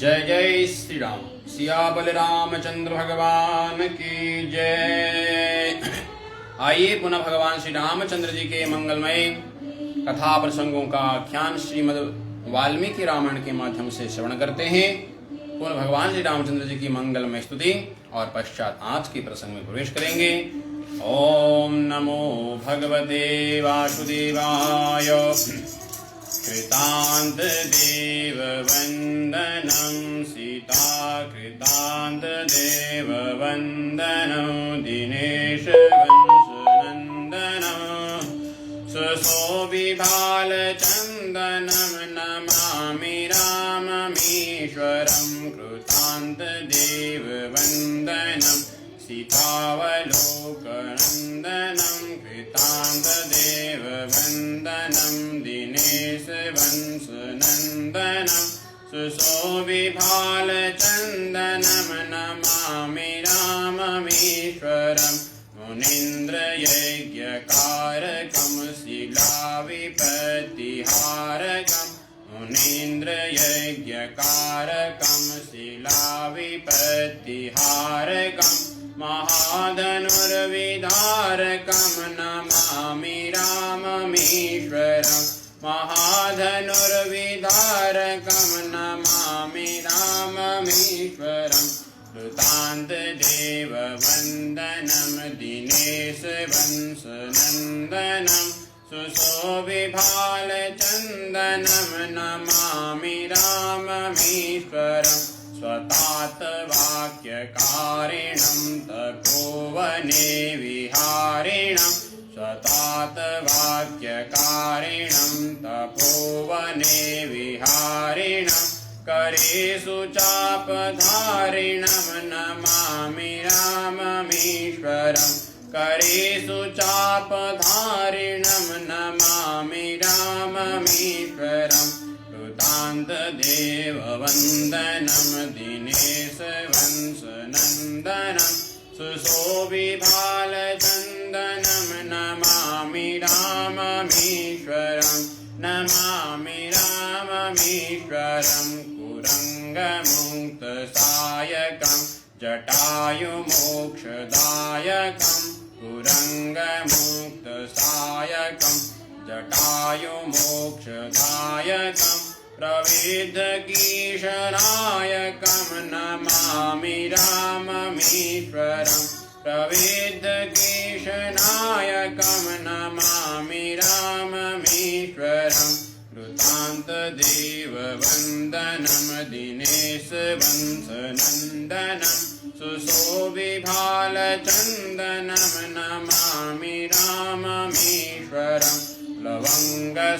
जय जय श्री राम। सियाबल रामचंद्र भगवान की जय। आइए पुनः भगवान श्री रामचंद्र जी के मंगलमय कथा प्रसंगों का आख्यान श्रीमद् वाल्मीकि रामायण के माध्यम से श्रवण करते हैं। पुनः भगवान श्री रामचंद्र जी की मंगलमय स्तुति और पश्चात आज के प्रसंग में प्रवेश करेंगे। ओम नमो भगवते वासुदेवाय। कृतांत देव वंदनं सीता कृतांत देव वंदनं दिनेश वंशनंदनं सुशोभिभाल चंदनं नमामि राममीश्वरं कृतांत देव वंदनं सीतावलोकनंदनं कृतांत देव वंदनं दिनेश वंशनंदनं सुशोभिभाल चंदनं नमामि राममीश्वरं मुनीन्द्र यज्ञकारकं शिलाविपत्तिहारकं मुनीन्द्र यज्ञकारकं शिलाविपत्तिहारकं महाधनुर्विदारकं नमामि राममीश्वरं महाधनुर्विदारकं नमामि राममीश्वरं कृतांत देव वंदनं दिनेश वंशनंदनं सुशोभिभाल चंदनं नमामि राममीश्वरं स्वतात वाक्यकारिणं तपोवने विहारिणं स्वतात वाक्यकारिणं तपोवने विहारिणं करेषु चापधारिणं नमामि राममीश्वरं करेषु चापधारिणं नमामि राममीश्वरं कृतांत देव वंदनं दिनेश वंशनंदनं सुशोभिभाल चंदनं नमामि राममीश्वरं नमामि राममीश्वरं कुरंगमुक्तसायकं जटायुमोक्षदायकं कुरंगमुक्तसायकं जटायुमोक्षदायकं प्रविद्धकीशनायकं नमामि राममीश्वरं प्रविद्धकीशनायकं नमामि राममीश्वरं कृतांत देव वंदनं दिनेश वंशनंदनं सुशोभिभाल चंदनं नमामि राममीश्वरं लवंगसंगसम्मतिं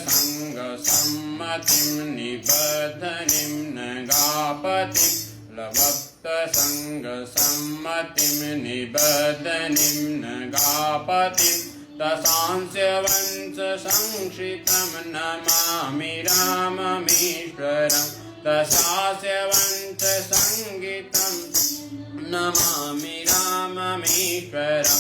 निबद्धनिं नगापतिं लवक्तसंगसम्मतिं निबद्धनिं नगापतिं दशांशवंशसंक्षितं नमामि राममीश्वरं दशांशवंशसंगीतं नमामि राममीश्वरं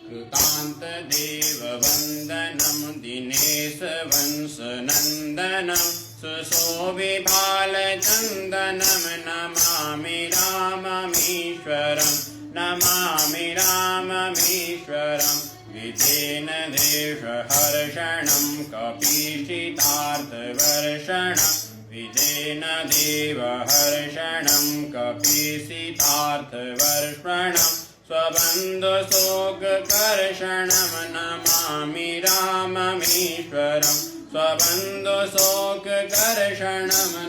कृतांत देव वंदनं दिनेश वंशनंदनं सुशोभिभाल चंदनं नमामि राममीश्वरं नमामि राममीश्वरं विधेन देशहर्षणं कपीशितार्थवर्षणं विधेन देवहर्षणं कपीशितार्थवर्षणं स्वबन्धुशोककर्षणं नमामि राममीश्वरं स्वबन्धुशोककर्षणं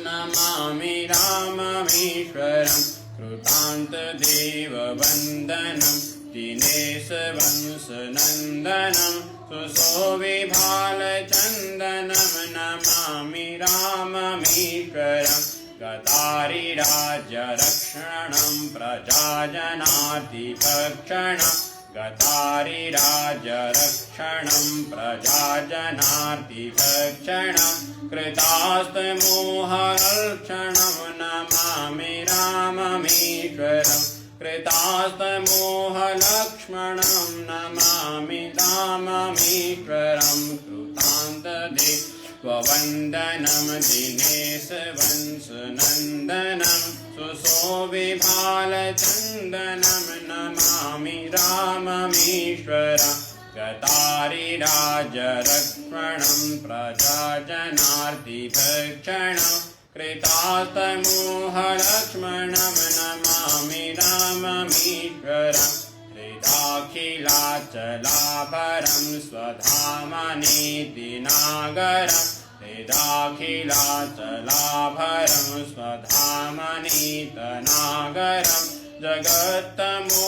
नमामि राममीश्वरं कृतांत देव वंदनं दिनेश वंशनंदनं सुशोभिभाल चंदनं नमामि राममीश्वरं गतारिराज्यरक्षणं प्रजाजनार्तिभक्षणं गतारिराज्यरक्षणं प्रजाजनार्तिभक्षणं कृतास्तमोहरक्षणं नमामि राममीश्वरं कृतास्तमोहलक्ष्मणं नमामि राममीश्वरं कृतांत देव वंदनं दिनेश वंशनंदनं सुशोभिभालचन्दनं नमामि राममीश्वरं गतारिराजरक्ष्मणं प्रजाजनार्तिभक्षणं कृतार्थमोहलक्ष्मणं नमामि राममीश्वरं हृदाखिलाचलाभरं स्वधामनीति नागरं हृदाखिलाचलाभरं स्वधामनीतनागरं जगत्तमोदिवाकरं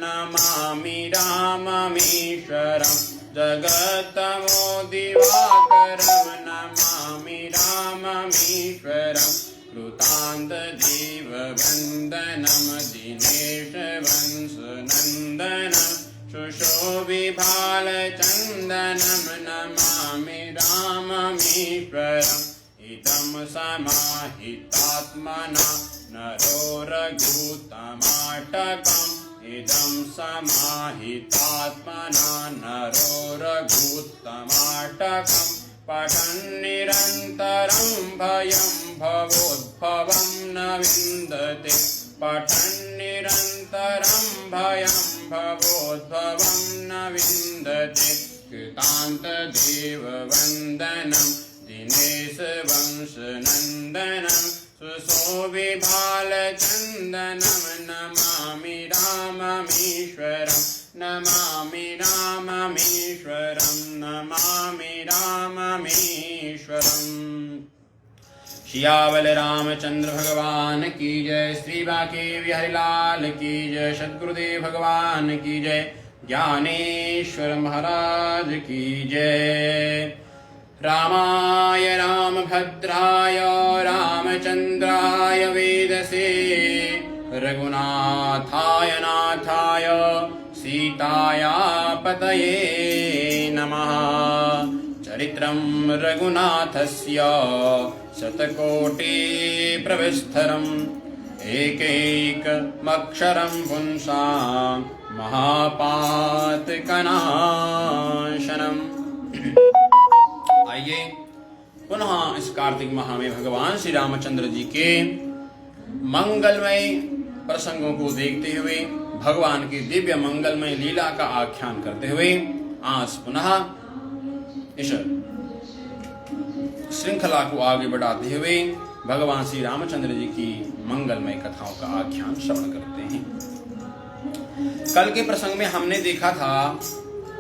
नमामि राममीश्वरं जगत्तमोदिवाकरं नमामि राममीश्वरं कृतान्तजीववन्दनं दिनेशवंशनन्दनं सुशोभिभालचन्दनं नमामि राममीश्वरम् इदं समाहितात्मना नरो रघुत्तमाटकम् इदं समाहितात्मना नरो रघुत्तमाटकम् पठन् निरन्तरं भयं भवोद्भवं न विन्दते पठन् निरन्तरं भयं भवोद्भवं न विन्दते कृतान्तदेववन्दनं दिनेशवंशनन्दनं सुशोभिभालचन्दनं नमामि राममीश्वरं नमामि राममीश्वरं नमामि राममीश्वरम्। सियावल रामचंद्र भगवान की जय। श्री बांके बिहारी लाल की जय। सद्गुरुदेव भगवान की जय। ज्ञानेश्वर महाराज की जय। रामाय रामभद्राय रामचंद्राय वेदसे रघुनाथाय नाथाय सीताया पतये नमः। चरित्रं रघुनाथस्य शतकोटि प्रविस्तरम् एकैकमक्षरं पुंसां महापातकनाशनम्। आइए पुनः इस कार्तिक माह में भगवान श्री रामचंद्र जी के मंगलमय प्रसंगों को देखते हुए भगवान की दिव्य मंगलमय लीला का आख्यान करते हुए आज पुनः इस श्रृंखला को आगे बढ़ाते हुए भगवान श्री रामचंद्र जी की मंगलमय कथाओं का आख्यान श्रवण करते हैं। कल के प्रसंग में हमने देखा था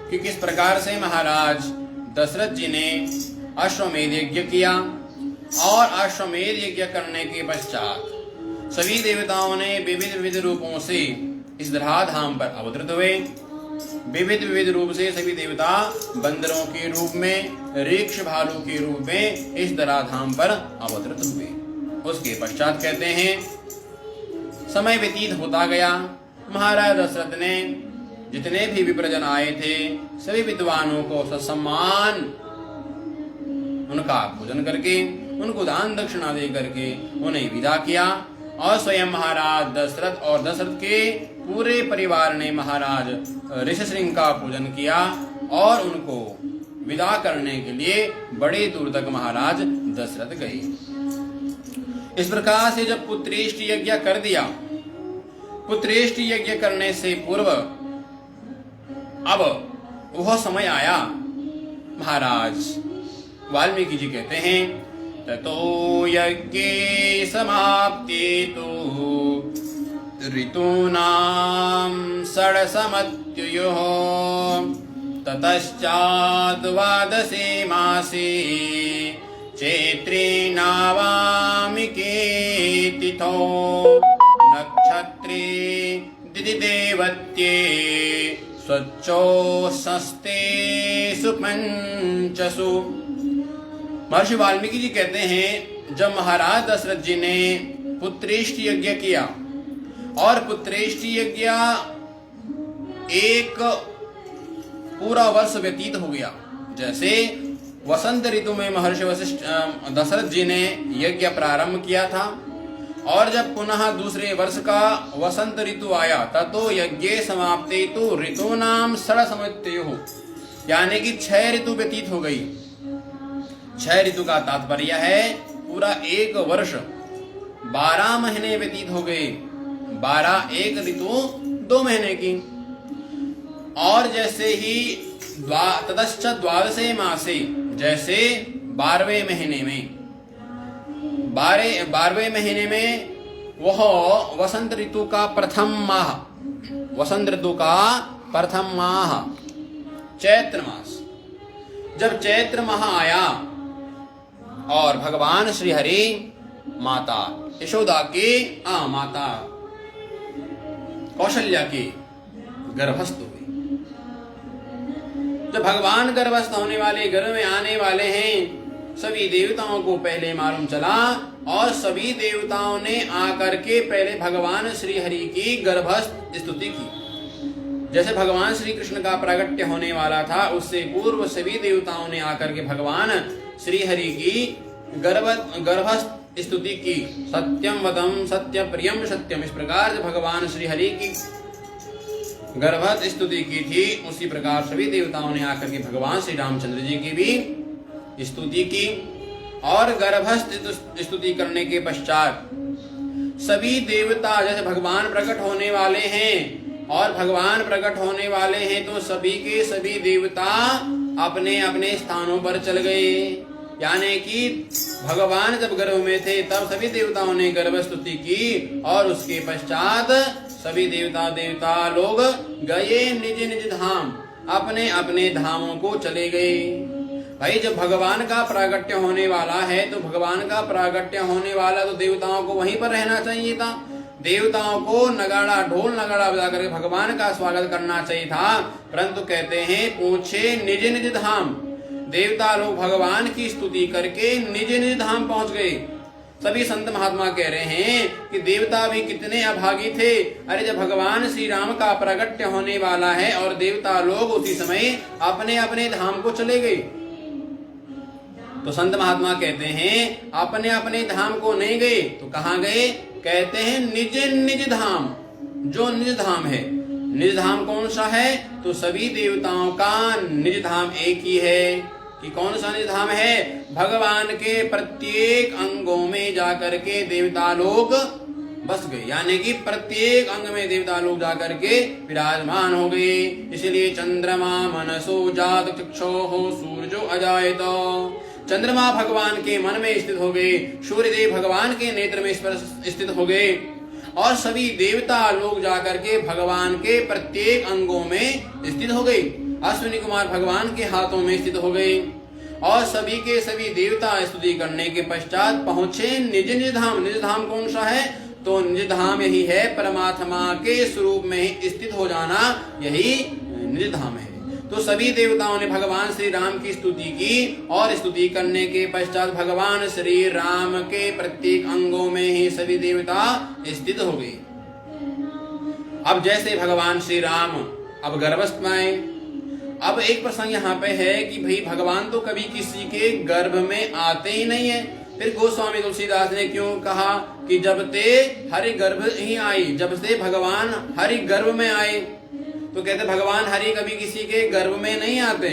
कि किस प्रकार से महाराज दशरथ जी ने अश्वमेध यज्ञ किया और अश्वमेध यज्ञ करने के पश्चात सभी देवताओं ने विविध विविध रूपों से इस धराधाम पर अवतरित हुए। विविध विविध रूप से सभी देवता बंदरों के रूप में, ऋक्ष भालू के रूप में इस धराधाम पर अवतरित हुए। उसके पश्चात कहते हैं समय व्यतीत होता गया। महाराज दशरथ ने जितने भी विप्रजन आए थे सभी विद्वानों को ससम्मान उनका पूजन करके उनको दान दक्षिणा दे करके उन्हें विदा किया और स्वयं महाराज दशरथ और दशरथ के पूरे परिवार ने महाराज ऋषिशृंग का पूजन किया और उनको विदा करने के लिए बड़े दूर तक महाराज दशरथ गए। इस प्रकार से जब पुत्रेष्टि यज्ञ कर दिया, पुत्रेष्टि यज्ञ करने से पूर्व अब वह समय आया। महाराज वाल्मीकि जी कहते हैं ततो यज्ञे समाप्ति तु ऋतूनां षड्समत्युयोः ततश्चात् द्वादशे मासे चैत्रे नवामिके तिथौ नक्षत्रे दिदिदेवत्ये स्वच्छोषस्तेषु पंचसु। महर्षि वाल्मीकि जी कहते हैं जब महाराज दशरथ जी ने पुत्रेष्टि यज्ञ किया और पुत्रेष्टि यज्ञ एक पूरा वर्ष व्यतीत हो गया। जैसे वसंत ऋतु में महर्षि वशिष्ठ दशरथ जी ने यज्ञ प्रारंभ किया था और जब पुनः दूसरे वर्ष का वसंत ऋतु आया ततो यज्ञे समाप्ते तो ऋतूनां षड्समत्युः, यानी कि 6 ऋतु व्यतीत हो गई। 6 ऋतु का तात्पर्य है पूरा एक वर्ष 12 महीने व्यतीत हो गए, 12 एक ऋतु 2 महीने की। और जैसे ही ततश्च द्वादशे मासे, जैसे 12वें महीने में, 12वें महीने में वह वसंत ऋतु का प्रथम माह, वसंत ऋतु का प्रथम माह चैत्र मास, जब चैत्र माह आया और भगवान श्री हरि माता यशोदा की माता कौशल्या की गर्भस्थ हुई। जब भगवान गर्भस्थ होने वाले, गर्भ में आने वाले हैं, सभी देवताओं को पहले मालूम चला और सभी देवताओं ने आकर के पहले भगवान श्री हरि की गर्भस्थ स्तुति की। जैसे भगवान श्री कृष्ण का प्रागट्य होने वाला था, उससे पूर्व सभी देवताओं ने आकर के भगवान श्री हरि की गर्भस्थ स्तुति की। सत्यम वदम सत्य प्रियम सत्यम, इस प्रकार से भगवान श्री हरि की गर्भस्थ स्तुति की थी, उसी प्रकार सभी देवताओं ने आकर के भगवान श्री रामचंद्र जी की भी स्तुति की। और गर्भस्थ स्तुति करने के पश्चात सभी देवता, जैसे भगवान प्रकट होने वाले हैं और भगवान प्रकट होने वाले हैं तो सभी के सभी देवता अपने अपने स्थानों पर चल गए। यानी कि भगवान जब गर्भ में थे तब सभी देवताओं ने गर्भ स्तुति की और उसके पश्चात सभी देवता लोग गए निज निज धाम, अपने अपने धामों को चले गए। भाई जब भगवान का प्रागट्य होने वाला है तो भगवान का प्रागट्य होने वाला तो देवताओं को वहीं पर रहना चाहिए था। देवताओं को नगाड़ा, ढोल नगाड़ा बजा करके भगवान का स्वागत करना चाहिए था, परंतु कहते हैं पूछे निज निज धाम। देवता लोग भगवान की स्तुति करके निज निज धाम पहुंच गए। सभी संत महात्मा कह रहे हैं कि देवता भी कितने अभागी थे। अरे जब भगवान श्री राम का प्रागट्य होने वाला है और देवता लोग उसी समय अपने अपने धाम को चले गए, तो संत महात्मा कहते हैं अपने अपने धाम को नहीं गए तो कहाँ गए? कहते हैं निज निज धाम। जो निज धाम है, निज धाम कौन सा है? तो सभी देवताओं का निज धाम एक ही है। कि कौन सा निज धाम है? भगवान के प्रत्येक अंगों में जाकर के देवता लोग बस गए, यानी कि प्रत्येक अंग में देवता लोग जाकर के विराजमान हो गए। इसलिए चंद्रमा मनसो जात चक्षुः सूर्यो अजायत, चंद्रमा भगवान के मन में स्थित हो गए, सूर्यदेव भगवान के नेत्र में स्थित हो गए और सभी देवता लोग जाकर के भगवान के प्रत्येक अंगों में स्थित हो गए। अश्विनी कुमार भगवान के हाथों में स्थित हो गए और सभी के सभी देवता स्तुति करने के पश्चात पहुंचे निज निज धाम। निज धाम कौन सा है? तो निज धाम यही है, परमात्मा के स्वरूप में ही स्थित हो जाना, यही निज धाम है। तो सभी देवताओं ने भगवान श्री राम की स्तुति की और स्तुति करने के पश्चात भगवान श्री राम के प्रत्येक अंगों में ही सभी देवता स्थित हो गए। अब जैसे भगवान श्री राम अब गर्भस्थ में आए, अब एक प्रसंग यहाँ पे है कि भाई भगवान तो कभी किसी के गर्भ में आते ही नहीं है। फिर गोस्वामी तुलसीदास ने क्यों कहा कि जब ते हरि गर्भ ही आई, जब से भगवान हरि गर्भ में आए, तो कहते भगवान हरि कभी किसी के गर्भ में नहीं आते।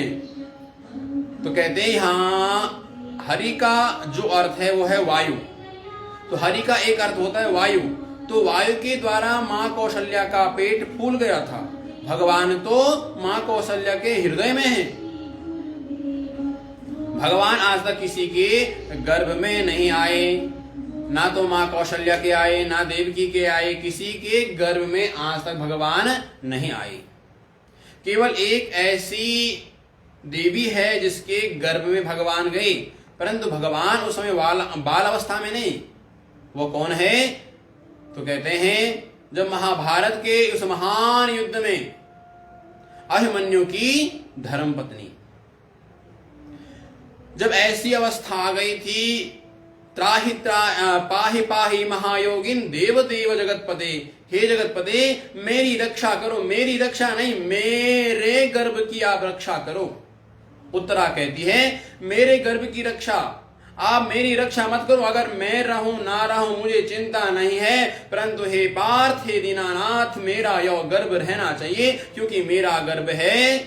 तो कहते हैं हाँ, हरि का जो अर्थ है वो है वायु। तो हरि का एक अर्थ होता है वायु। तो वायु के द्वारा माँ कौशल्या का पेट फूल गया था। भगवान तो माँ कौशल्या के हृदय में है। भगवान आज तक किसी के गर्भ में नहीं आए, ना तो माँ कौशल्या के आए, ना देवकी के आए, किसी के गर्भ में आज तक भगवान नहीं आए। केवल एक ऐसी देवी है जिसके गर्भ में भगवान गए, परंतु भगवान उस समय बाल अवस्था में नहीं। वो कौन है? तो कहते हैं जब महाभारत के उस महान युद्ध में अभिमन्यु की धर्मपत्नी जब ऐसी अवस्था आ गई थी, त्राहि पाहि पाहि महायोगिन देव देव जगतपते, हे जगतपते मेरी रक्षा करो, मेरी रक्षा नहीं मेरे गर्भ की आप रक्षा करो। उत्तरा कहती है मेरे गर्भ की रक्षा आप मेरी रक्षा मत करो, अगर मैं रहूं ना रहूं मुझे चिंता नहीं है, परंतु हे पार्थ हे दीनानाथ मेरा यह गर्भ रहना चाहिए, क्योंकि मेरा गर्भ है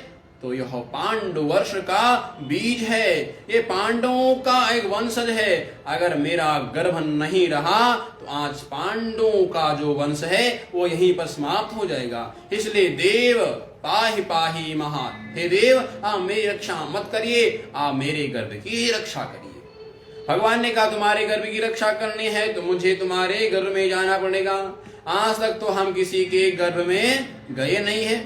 तो यह पांडु वर्ष का बीज है, ये पांडवों का एक वंशज है। अगर मेरा गर्भ नहीं रहा तो आज पांडवों का जो वंश है वो यहीं पर समाप्त हो जाएगा। इसलिए देव पाहि पाहि महा, हे देव आप मेरी रक्षा मत करिए, आप मेरे गर्भ की रक्षा करिए। भगवान ने कहा तुम्हारे गर्भ की रक्षा करनी है तो मुझे तुम्हारे गर्भ में जाना पड़ेगा। आज तक तो हम किसी के गर्भ में गए नहीं है।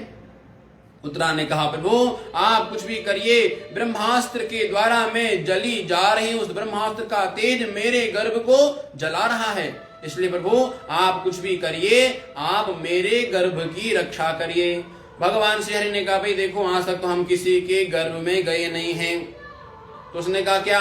उत्तरा ने कहा प्रभु आप कुछ भी करिए, ब्रह्मास्त्र के द्वारा मैं जली जा रही हूं, उस ब्रह्मास्त्र का तेज मेरे गर्भ को जला रहा है। इसलिए प्रभु आप कुछ भी करिए, आप मेरे गर्भ की रक्षा करिए। भगवान श्री हरि ने कहा भाई देखो आज तक तो हम किसी के गर्भ में गए नहीं हैं। तो उसने कहा क्या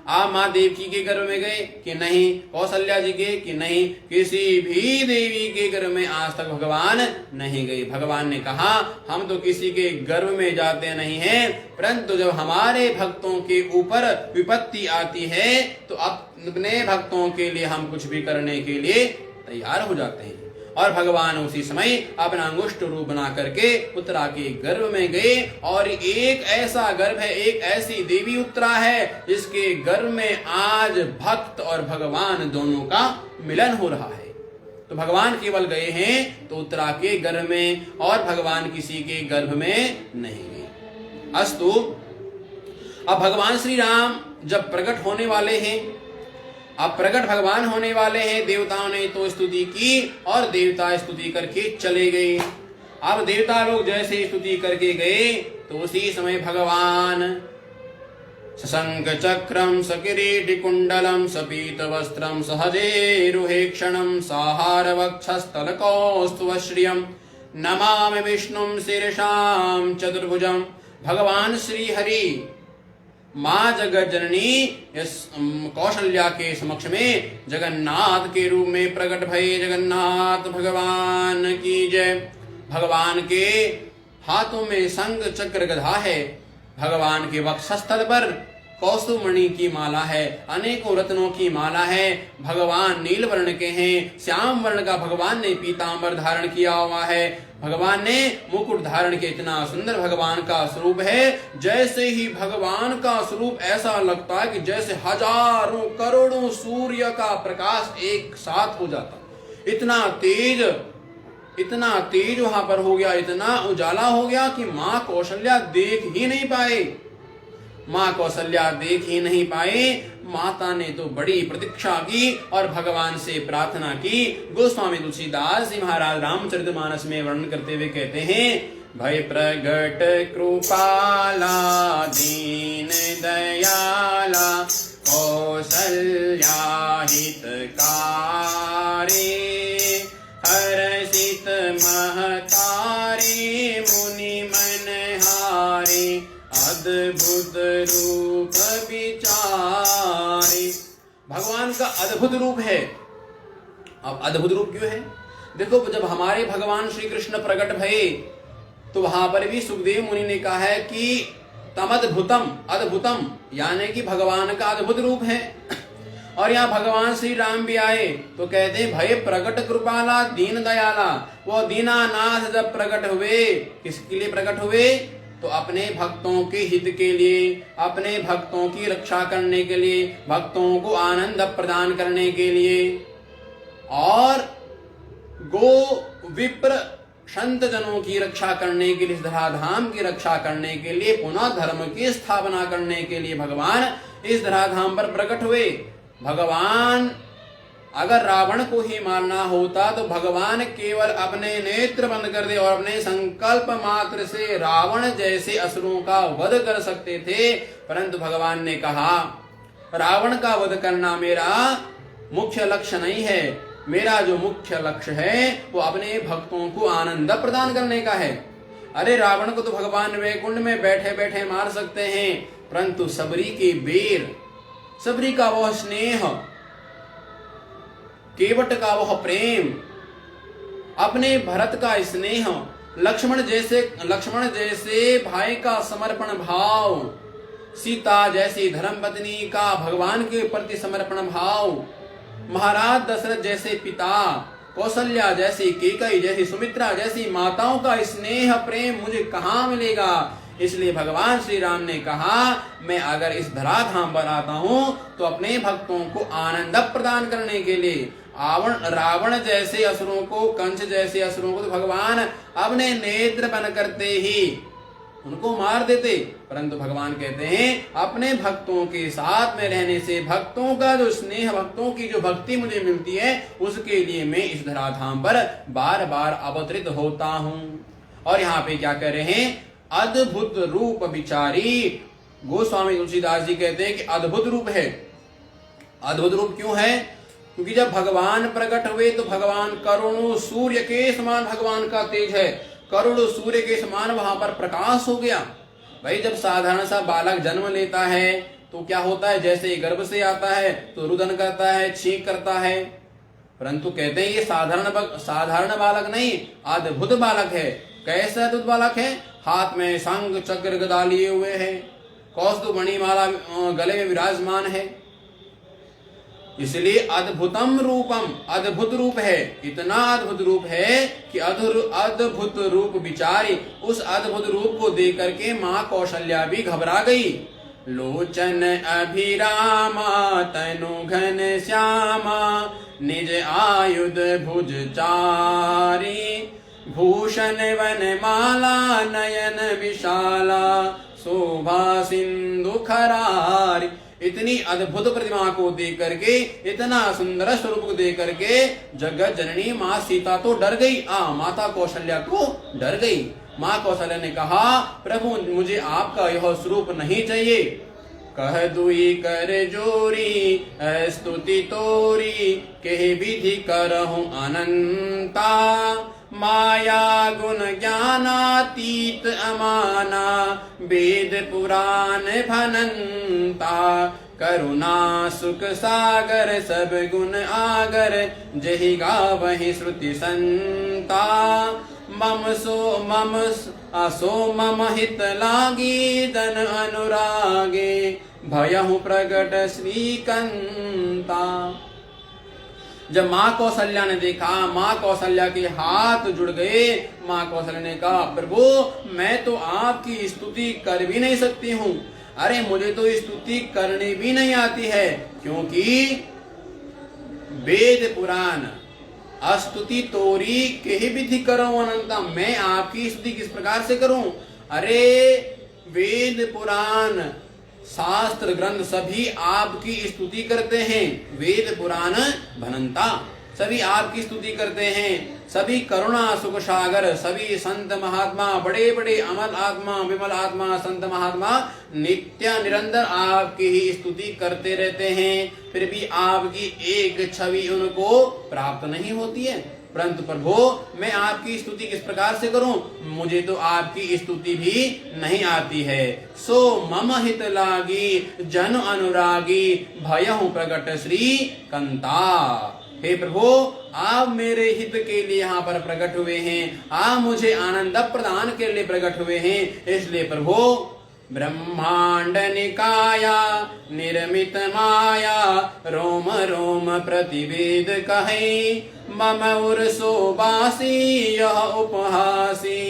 आप माँ देवकी के गर्भ में गए कि नहीं, कौशल्या जी के कि नहीं, किसी भी देवी के गर्भ में आज तक भगवान नहीं गए। भगवान ने कहा हम तो किसी के गर्भ में जाते नहीं हैं, परंतु जब हमारे भक्तों के ऊपर विपत्ति आती है तो अपने भक्तों के लिए हम कुछ भी करने के लिए तैयार हो जाते हैं। और भगवान उसी समय अपना अंगुष्ठ रूप बना करके उत्तरा के गर्भ में गए। और एक ऐसा गर्भ है, एक ऐसी देवी उत्तरा है जिसके गर्भ में आज भक्त और भगवान दोनों का मिलन हो रहा है। तो भगवान केवल गए हैं तो उत्तरा के गर्भ में, और भगवान किसी के गर्भ में नहीं गए। अस्तु, अब भगवान श्री राम जब प्रकट होने वाले हैं, अब प्रकट भगवान होने वाले हैं, देवताओं ने तो स्तुति की और देवता स्तुति करके चले गए। अब देवता लोग जैसे स्तुति करके गए तो उसी समय भगवान सशंक चक्रम सकिरीटि कुंडलम सपीत वस्त्रम सहजेरुहेक्षणम साहार वक्षस्थल कौस्तुभश्रियम नमामि विष्णुम शीर्षाम चतुर्भुजम। भगवान श्री हरि माँ जगत जननी इस कौशल्या के समक्ष में जगन्नाथ के रूप में प्रकट भये। जगन्नाथ भगवान की जय। भगवान के हाथों में शंख चक्र गदा है, भगवान के वक्षस्थल पर कौस्तुभमणि की माला है, अनेकों रत्नों की माला है। भगवान नील वर्ण के हैं, श्याम वर्ण का भगवान ने पीतांबर धारण किया हुआ है। भगवान ने मुकुट धारण के, इतना सुंदर भगवान का स्वरूप है। जैसे ही भगवान का स्वरूप ऐसा लगता है कि जैसे हजारों करोड़ों सूर्य का प्रकाश एक साथ हो जाता, इतना तेज वहां पर हो गया, इतना उजाला हो गया कि माँ कौशल्या देख ही नहीं पाए। माँ कौशल्या देख ही नहीं पाए। माता ने तो बड़ी प्रतीक्षा की और भगवान से प्रार्थना की। गोस्वामी तुलसीदास जी महाराज रामचरितमानस में वर्णन करते हुए कहते हैं, भय प्रगट कृपाला दीन दयाला कौशल्या हितकारी हर्षित महतारी मुनि मनहारी अद्भुत रूप विचारी। भगवान का अद्भुत रूप है। अब अद्भुत रूप क्यों है? देखो, जब हमारे भगवान श्री कृष्ण प्रकट भये तो वहां पर भी सुखदेव मुनि ने कहा है कि तमद्भुतम, अद्भुतम यानी कि भगवान का अद्भुत रूप है। और यहाँ भगवान श्री राम भी आए तो कहते हैं भय प्रकट कृपाला दीन दयाला। वो दीनानाथ जब प्रकट हुए, किसके लिए प्रकट हुए? तो अपने भक्तों के हित के लिए, अपने भक्तों की रक्षा करने के लिए, भक्तों को आनंद प्रदान करने के लिए, और गो विप्र संत जनों की रक्षा करने के लिए, इस धराधाम की रक्षा करने के लिए, पुनः धर्म की स्थापना करने के लिए भगवान इस धराधाम पर प्रकट हुए। भगवान अगर रावण को ही मारना होता तो भगवान केवल अपने नेत्र बंद कर दे और अपने संकल्प मात्र से रावण जैसे असुरों का वध कर सकते थे, परंतु भगवान ने कहा रावण का वध करना मेरा मुख्य लक्ष्य नहीं है। मेरा जो मुख्य लक्ष्य है वो अपने भक्तों को आनंद प्रदान करने का है। अरे रावण को तो भगवान वैकुंठ में बैठे बैठे मार सकते हैं, परंतु सबरी के बेर, सबरी का वह स्नेह, केवट का वह प्रेम, अपने भरत का स्नेह, लक्ष्मण जैसे भाई का समर्पण भाव, सीता जैसी धर्मपत्नी का भगवान के प्रति समर्पण भाव, महाराज दशरथ जैसे पिता, कौशल्या जैसी, कैकेयी जैसी, सुमित्रा जैसी माताओं का स्नेह प्रेम मुझे कहाँ मिलेगा? इसलिए भगवान श्री राम ने कहा मैं अगर इस धराधाम पर आता हूँ तो अपने भक्तों को आनंद प्रदान करने के लिए। रावण जैसे असुरों को, कंस जैसे असुरों को तो भगवान अपने नेत्र बन करते ही उनको मार देते, परंतु भगवान कहते हैं अपने भक्तों के साथ में रहने से भक्तों का जो स्नेह, भक्तों की जो भक्ति मुझे मिलती है उसके लिए मैं इस धराधाम पर बार बार अवतरित होता हूँ। और यहाँ पे क्या कह रहे हैं, अद्भुत रूप विचारी। गोस्वामी तुलसीदास जी कहते हैं कि अद्भुत रूप है। अद्भुत रूप क्यों है? क्योंकि जब भगवान प्रकट हुए तो भगवान करोड़ों सूर्य के समान भगवान का तेज है, करोड़ों सूर्य के समान वहां पर प्रकाश हो गया। भाई जब साधारण सा बालक जन्म लेता है तो क्या होता है, जैसे ही गर्भ से आता है तो रुदन करता है, छींक करता है, परंतु कहते हैं ये साधारण बालक नहीं, अद्भुत बालक है। कैसा अद्भुत बालक है? हाथ में शंख चक्र गदा लिए हुए है, कौस्तुभ मणिमाला गले में विराजमान है। इसलिए अद्भुतम रूपम, अद्भुत रूप है। इतना अद्भुत रूप है कि अद्भुत रूप विचारी। उस अद्भुत रूप को देख करके माँ कौशल्या भी घबरा गई। लोचन अभिरामा तनु घन श्यामा निज आयुध भुज चारी भूषण वन माला नयन विशाला शोभा सिंधु खरारी। इतनी अद्भुत प्रतिमा को देख करके, इतना सुंदर स्वरूप को देख करके जगत जननी माँ सीता तो डर गई, माता कौशल्या तो डर गई। माँ कौशल्या ने कहा प्रभु मुझे आपका यह स्वरूप नहीं चाहिए। कह दुई कर जोरी स्तुति तोरी के विधि करहु अनंता माया गुण ज्ञानातीत अमाना वेद पुराण भनंता करुणा सुख सागर सब गुण आगर जहि गावहि श्रुति संता मम हित लागी दन अनुरागे भयहु प्रगट श्रीकंता। जब माँ कौशल्या ने देखा, माँ कौशल्या के हाथ जुड़ गए। माँ कौशल्या ने कहा प्रभु मैं तो आपकी स्तुति कर भी नहीं सकती हूँ। अरे मुझे तो स्तुति करनी भी नहीं आती है, क्योंकि वेद पुराण अस्तुति तोरी के विधि करो अनंता। मैं आपकी स्तुति किस प्रकार से करूं? अरे वेद पुराण शास्त्र ग्रंथ सभी आपकी स्तुति करते हैं। वेद पुराण भनंता सभी आपकी स्तुति करते हैं। सभी करुणा सुख सागर, सभी संत महात्मा, बड़े बड़े अमल आत्मा, विमल आत्मा, संत महात्मा नित्य निरंतर आपकी ही स्तुति करते रहते हैं, फिर भी आपकी एक छवि उनको प्राप्त नहीं होती है। परंतु प्रभु मैं आपकी स्तुति किस प्रकार से करूं? मुझे तो आपकी स्तुति भी नहीं आती है। सो मम हित लागी जन अनुरागी भयहु प्रगट श्री कंता। हे प्रभु आप मेरे हित के लिए यहाँ पर प्रकट हुए हैं, आप मुझे आनंद प्रदान के लिए प्रकट हुए हैं। इसलिए प्रभु ब्रह्मांड निकाया निर्मित माया रोम रोम प्रतिवेद कहे मम उर्सो बासी यह उपहासी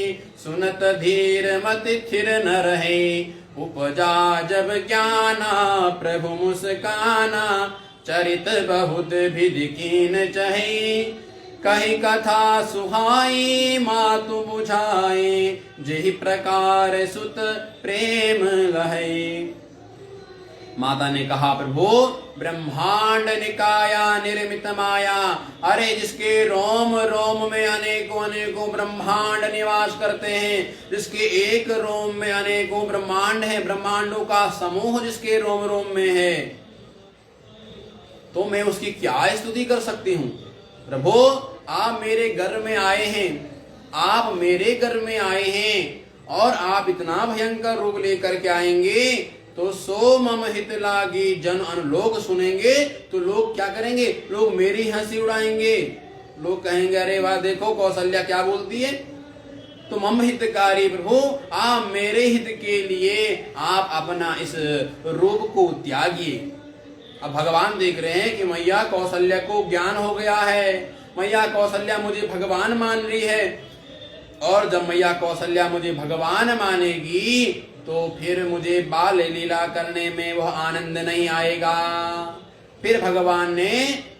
सुनत धीर मति थिर न रहे उपजा जब ज्ञाना प्रभु मुस्काना चरित बहुत विधि कीन चहे कही कथा सुहाई मातु बुझाए जेहि प्रकार सुत प्रेम लहे। माता ने कहा प्रभु ब्रह्मांड निकाया निर्मित माया। अरे जिसके रोम रोम में अनेकों अनेकों ब्रह्मांड निवास करते हैं, जिसके एक रोम में अनेकों ब्रह्मांड है, ब्रह्मांडों का समूह जिसके रोम रोम में है, तो मैं उसकी क्या स्तुति कर सकती हूँ? प्रभु आप मेरे घर में आए हैं, आप मेरे घर में आए हैं और आप इतना भयंकर रोग लेकर के आएंगे तो सो मम हित लागी जन अन लोग सुनेंगे तो लोग क्या करेंगे? लोग मेरी हंसी उड़ाएंगे। लोग कहेंगे अरे वाह देखो कौशल्या क्या बोलती है। तो मम हितकारी प्रभु आप मेरे हित के लिए आप अपना इस रूप को त्यागिए। अब भगवान देख रहे हैं कि मैया कौशल्या को ज्ञान हो गया है, मैया कौशल्या मुझे भगवान मान रही है। और जब मैया कौशल्या मुझे भगवान मानेगी तो फिर मुझे बाल लीला करने में वह आनंद नहीं आएगा। फिर भगवान ने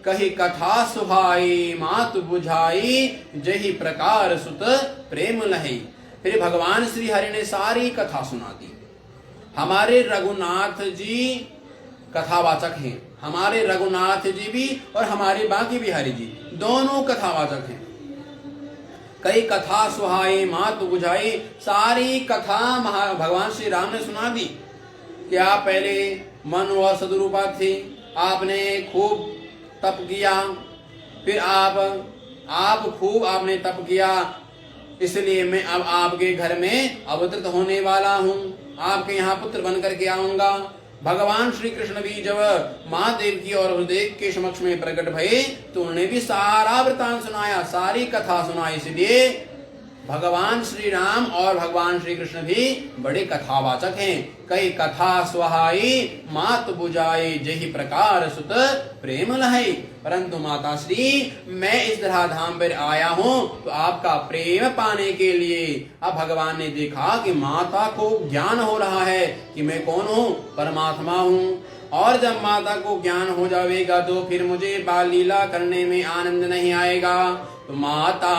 कही कथा सुहाई मात बुझाई जही प्रकार सुत प्रेम लही। फिर भगवान श्री हरि ने सारी कथा सुना दी। हमारे रघुनाथ जी कथावाचक हैं, हमारे रघुनाथ जी भी और हमारे बाकी बिहारी जी दोनों कथावाचक हैं। कई कथा सुहाई मात बुझाई, सारी कथा भगवान श्री राम ने सुना दी कि आप पहले मन व सदरूपा थे, आपने खूब तप किया, फिर आप खूब आपने तप किया, इसलिए मैं अब आपके घर में अवतरित होने वाला हूँ, आपके यहाँ पुत्र बन करके आऊंगा। भगवान श्री कृष्ण भी जब महादेव की और हृदय के समक्ष में प्रकट भये तो उन्होंने भी सारा वृतांत सुनाया, सारी कथा सुनाई। इसलिए भगवान श्री राम और भगवान श्री कृष्ण भी बड़े कथावाचक हैं। कई कथा सुहाई मात बुझाई जही प्रकार सुत प्रेम लहई। परंतु माता श्री मैं इस धराधाम पर आया हूँ तो आपका प्रेम पाने के लिए। अब भगवान ने देखा कि माता को ज्ञान हो रहा है कि मैं कौन हूँ, परमात्मा हूँ, और जब माता को ज्ञान हो जाएगा तो फिर मुझे बाल लीला करने में आनंद नहीं आएगा। तो माता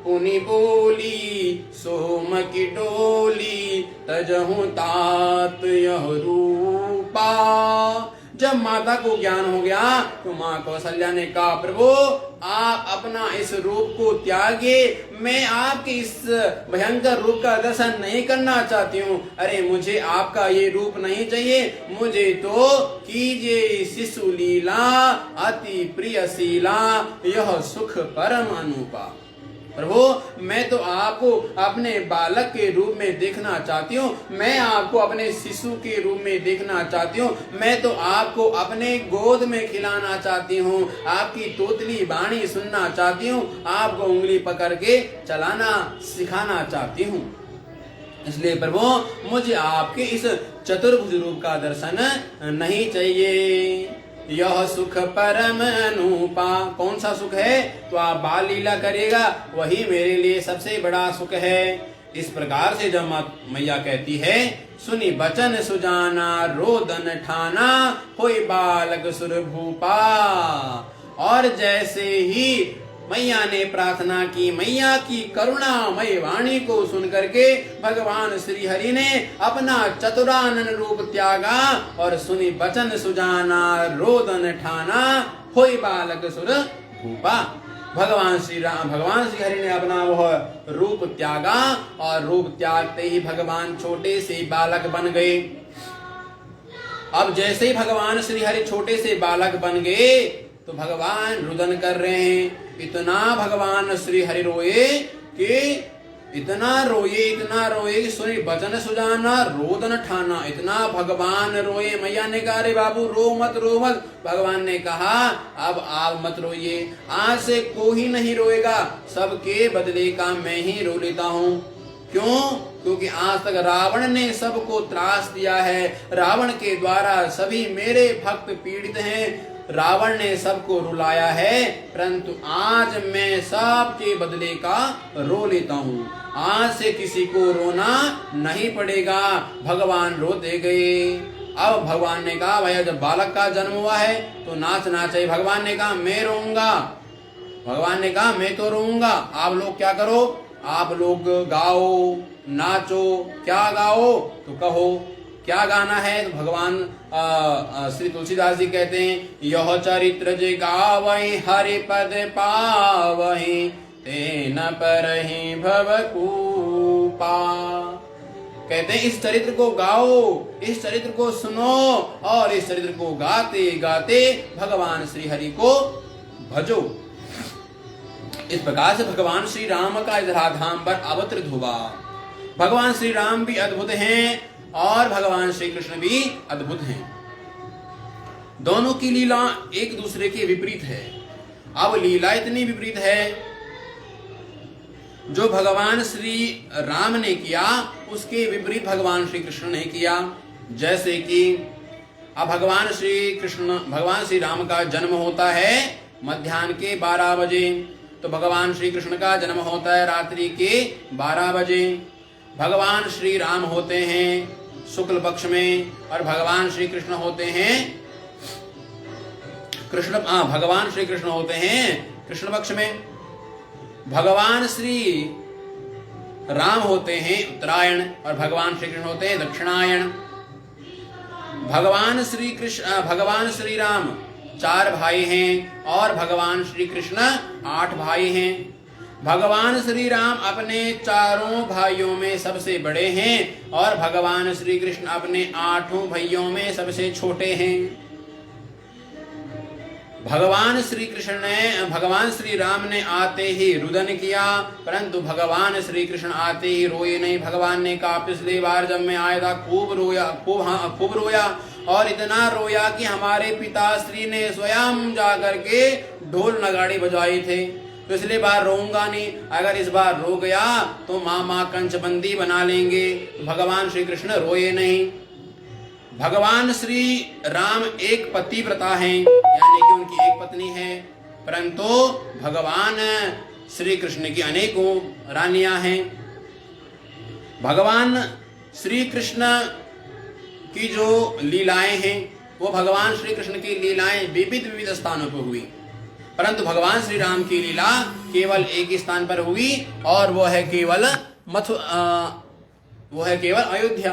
पुनि बोली सोम की डोली तजहु तात यह रूपा। जब माता को ज्ञान हो गया तो माँ कौशल्या ने कहा प्रभु आप अपना इस रूप को त्यागिए, मैं आपके इस भयंकर रूप का दर्शन नहीं करना चाहती हूँ। अरे मुझे आपका ये रूप नहीं चाहिए, मुझे तो कीजिए शिशु लीला अति प्रिय शीला यह सुख परम अनुपा। प्रभु मैं तो आपको अपने बालक के रूप में देखना चाहती हूँ, मैं आपको अपने शिशु के रूप में देखना चाहती हूँ, मैं तो आपको अपने गोद में खिलाना चाहती हूँ, आपकी तोतली वाणी सुनना चाहती हूँ, आपको उंगली पकड़ के चलाना सिखाना चाहती हूँ। इसलिए प्रभु मुझे आपके इस चतुर्भुज रूप का दर्शन नहीं चाहिए। यह सुख परम अनुपा। कौन सा सुख है? तो आप बाल लीला करेगा वही मेरे लिए सबसे बड़ा सुख है। इस प्रकार से जब मैया कहती है सुनी बचन सुजाना रोदन ठाना होई बालक सुर भूपा। और जैसे ही मैया ने प्रार्थना की, मैया की करुणामय वाणी को सुन करके भगवान श्री हरि ने अपना चतुरानन रूप त्यागा और सुनी बचन सुजाना रोदन ठाना होई बालक सुर भूपा। भगवान श्री हरि ने अपना वह रूप त्यागा और रूप त्यागते ही भगवान छोटे से बालक बन गए। अब जैसे ही भगवान श्री हरि छोटे से बालक बन गए तो भगवान रुदन कर रहे हैं। इतना भगवान श्री हरि रोए कि इतना रोए कि सुनी बचन सुजाना रोदन ठाना। इतना भगवान रोए। मैया ने कहा अरे बाबू रो मत। भगवान ने कहा अब आप मत रोइए, आज से कोई नहीं रोएगा, सबके बदले का मैं ही रो लेता हूँ। क्यों? क्योंकि आज तक रावण ने सबको त्रास दिया है, रावण के द्वारा सभी मेरे भक्त पीड़ित हैं, रावण ने सबको रुलाया है, परंतु आज मैं सबके बदले का रो लेता हूँ। आज से किसी को रोना नहीं पड़ेगा। भगवान रोते गए। अब भगवान ने कहा भैया जब बालक का जन्म हुआ है तो नाचना चाहिए। भगवान ने कहा मैं रोऊंगा। भगवान ने कहा मैं तो रोऊंगा, आप लोग क्या करो, आप लोग गाओ नाचो। क्या गाओ? तो कहो क्या गाना है? तो भगवान श्री तुलसीदास जी कहते हैं यह चरित्र जे गावहि हरि पद पावहि तेन परहि भवकूपा। कहते हैं इस चरित्र को गाओ, इस चरित्र को सुनो और इस चरित्र को गाते गाते भगवान श्री हरि को भजो। इस प्रकार से भगवान श्री राम का धराधाम पर अवतरित हुआ। भगवान श्री राम भी अद्भुत हैं और भगवान श्री कृष्ण भी अद्भुत हैं। दोनों की लीला एक दूसरे के विपरीत है। अब लीला इतनी विपरीत है, जो भगवान श्री राम ने किया उसके विपरीत भगवान श्री कृष्ण ने किया। जैसे कि अब भगवान श्री राम का जन्म होता है मध्याह्न के 12 बजे। तो भगवान श्री कृष्ण का जन्म होता है रात्रि के 12 बजे। भगवान श्री राम होते हैं शुक्ल पक्ष में और भगवान श्री कृष्ण होते हैं भगवान श्री कृष्ण होते हैं कृष्ण पक्ष में। भगवान श्री राम होते हैं उत्तरायण और भगवान श्री कृष्ण होते हैं दक्षिणायण। भगवान श्री राम 4 भाई हैं और भगवान श्री कृष्ण 8 भाई हैं। भगवान श्री राम अपने 4 भाइयों में सबसे बड़े हैं और भगवान श्री कृष्ण अपने 8 भाइयों में सबसे छोटे हैं। भगवान श्री राम ने आते ही रुदन किया, परंतु भगवान श्री कृष्ण आते ही रोए नहीं। भगवान ने कहा पिछली बार जब मैं आया था खूब रोया और इतना रोया कि हमारे पिताश्री ने स्वयं जाकर के ढोल नगाड़े बजाए थे। पिछली बार रोऊंगा नहीं, अगर इस बार रो गया तो मामा कंचबंदी बना लेंगे। भगवान श्री कृष्ण रोए नहीं। भगवान श्री राम एक पतिव्रता हैं, यानी कि उनकी एक पत्नी है, परंतु भगवान श्री कृष्ण की अनेकों रानियां हैं। भगवान श्री कृष्ण की जो लीलाएं हैं वो भगवान श्री कृष्ण की लीलाएं विविध स्थानों पर हुई, परंतु भगवान श्री राम की लीला केवल एक ही स्थान पर हुई और वो है केवल अयोध्या।